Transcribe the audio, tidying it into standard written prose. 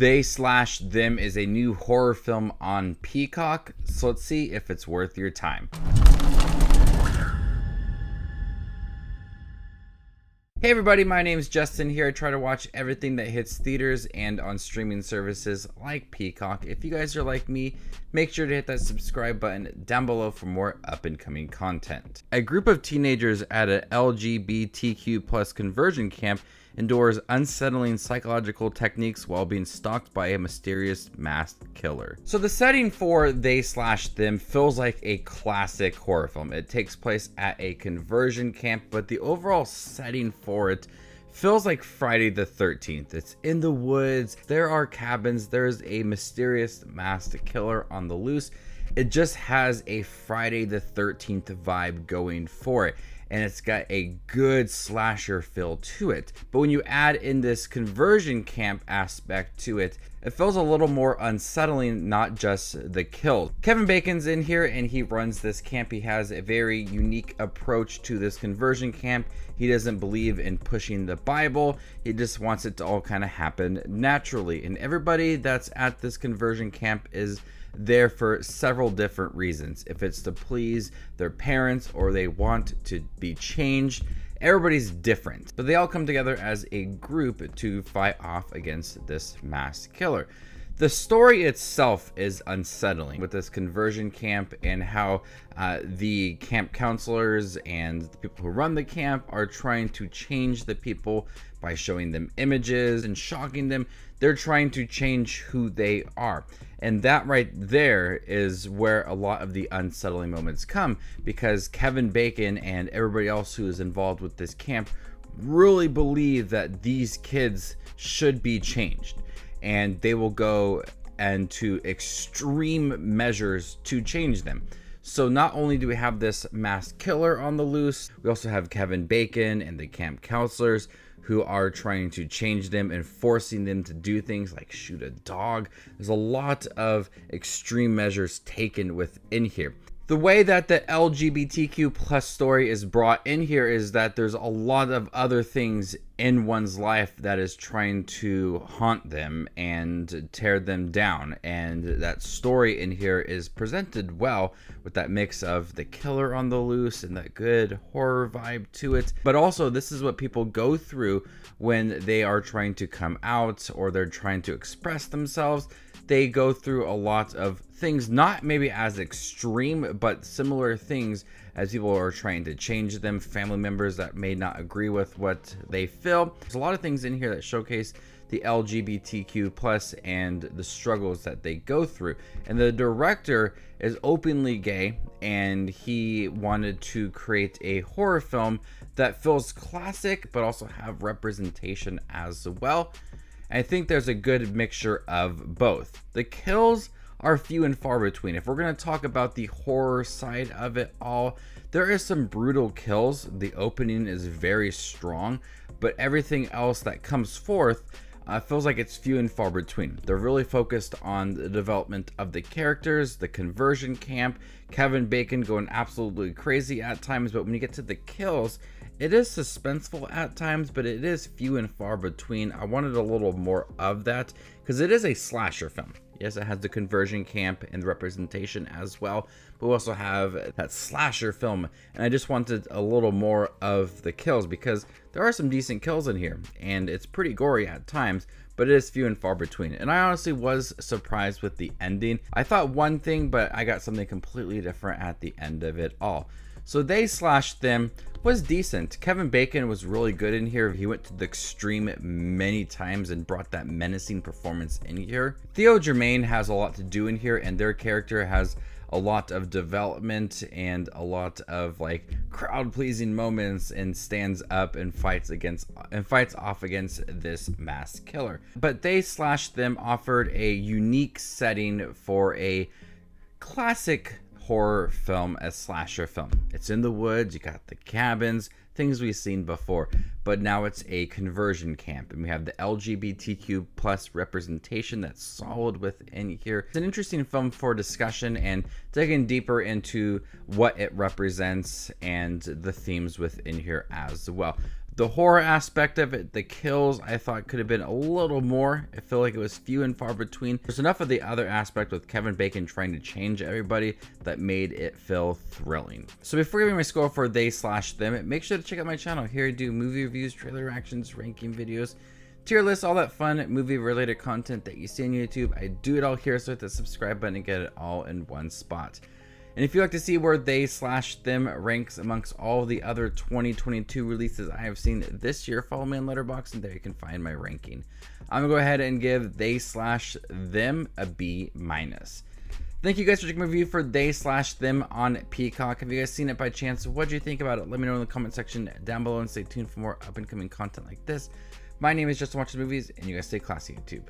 They Slash Them is a new horror film on Peacock, so let's see if it's worth your time. Hey everybody, my name is Justin here. I try to watch everything that hits theaters and on streaming services like Peacock. If you guys are like me, make sure to hit that subscribe button down below for more up and coming content. A group of teenagers at an LGBTQ+ conversion camp endures unsettling psychological techniques while being stalked by a mysterious masked killer. So the setting for They Slash Them feels like a classic horror film. It takes place at a conversion camp, but the overall setting for it feels like Friday the 13th. It's in the woods, there are cabins, there's a mysterious masked killer on the loose. It just has a Friday the 13th vibe going for it, and it's got a good slasher feel to it. But when you add in this conversion camp aspect to it, it feels a little more unsettling, not just the kills. Kevin Bacon's in here and he runs this camp. He has a very unique approach to this conversion camp. He doesn't believe in pushing the Bible. He just wants it to all kind of happen naturally. And everybody that's at this conversion camp is there for several different reasons. If it's to please their parents or they want to be changed, everybody's different, but they all come together as a group to fight off against this masked killer. The story itself is unsettling with this conversion camp and how the camp counselors and the people who run the camp are trying to change the people by showing them images and shocking them. They're trying to change who they are. And that right there is where a lot of the unsettling moments come, because Kevin Bacon and everybody else who is involved with this camp really believe that these kids should be changed. And they will go into extreme measures to change them. So not only do we have this masked killer on the loose, we also have Kevin Bacon and the camp counselors who are trying to change them and forcing them to do things like shoot a dog. There's a lot of extreme measures taken within here. The way that the LGBTQ+ story is brought in here is that there's a lot of other things in one's life that is trying to haunt them and tear them down, and that story in here is presented well with that mix of the killer on the loose and that good horror vibe to it. But also, this is what people go through when they are trying to come out or they're trying to express themselves. They go through a lot of things, not maybe as extreme, but similar things as people are trying to change them, family members that may not agree with what they feel. There's a lot of things in here that showcase the LGBTQ+ and the struggles that they go through. And the director is openly gay, and he wanted to create a horror film that feels classic, but also have representation as well. I think there's a good mixture of both. The kills are few and far between. If we're going to talk about the horror side of it all, there is some brutal kills. The opening is very strong, but everything else that comes forth feels like it's few and far between. They're really focused on the development of the characters, the conversion camp, Kevin Bacon going absolutely crazy at times, but when you get to the kills, it is suspenseful at times, but it is few and far between. I wanted a little more of that because it is a slasher film. Yes, it has the conversion camp and the representation as well, but we also have that slasher film, and I just wanted a little more of the kills because there are some decent kills in here, and it's pretty gory at times, but it is few and far between. And I honestly was surprised with the ending. I thought one thing, but I got something completely different at the end of it all. So They Slash Them was decent. Kevin Bacon was really good in here. He went to the extreme many times and brought that menacing performance in here. Theo Germain has a lot to do in here, and their character has a lot of development and a lot of like crowd-pleasing moments, and stands up and fights off against this mass killer. But They Slash Them offered a unique setting for a classic horror film, a slasher film. It's in the woods, you got the cabins, things we've seen before, but now it's a conversion camp, and we have the LGBTQ plus representation that's solid within here. It's an interesting film for discussion and digging deeper into what it represents and the themes within here as well. The horror aspect of it, the kills, I thought could have been a little more. I feel like it was few and far between. There's enough of the other aspect with Kevin Bacon trying to change everybody that made it feel thrilling. So before giving my score for they/them, make sure to check out my channel. Here I do movie reviews, trailer reactions, ranking videos, tier lists, all that fun movie related content that you see on YouTube. I do it all here, so hit the subscribe button and get it all in one spot. And if you'd like to see where they/them ranks amongst all the other 2022 releases I have seen this year, follow me on Letterboxd, and there you can find my ranking. I'm gonna go ahead and give they/them a B-. Thank you guys for checking my review for they/them on Peacock. Have you guys seen it by chance? What do you think about it? Let me know in the comment section down below, and stay tuned for more up and coming content like this. My name is Justin Watches Movies, and you guys stay classy, YouTube.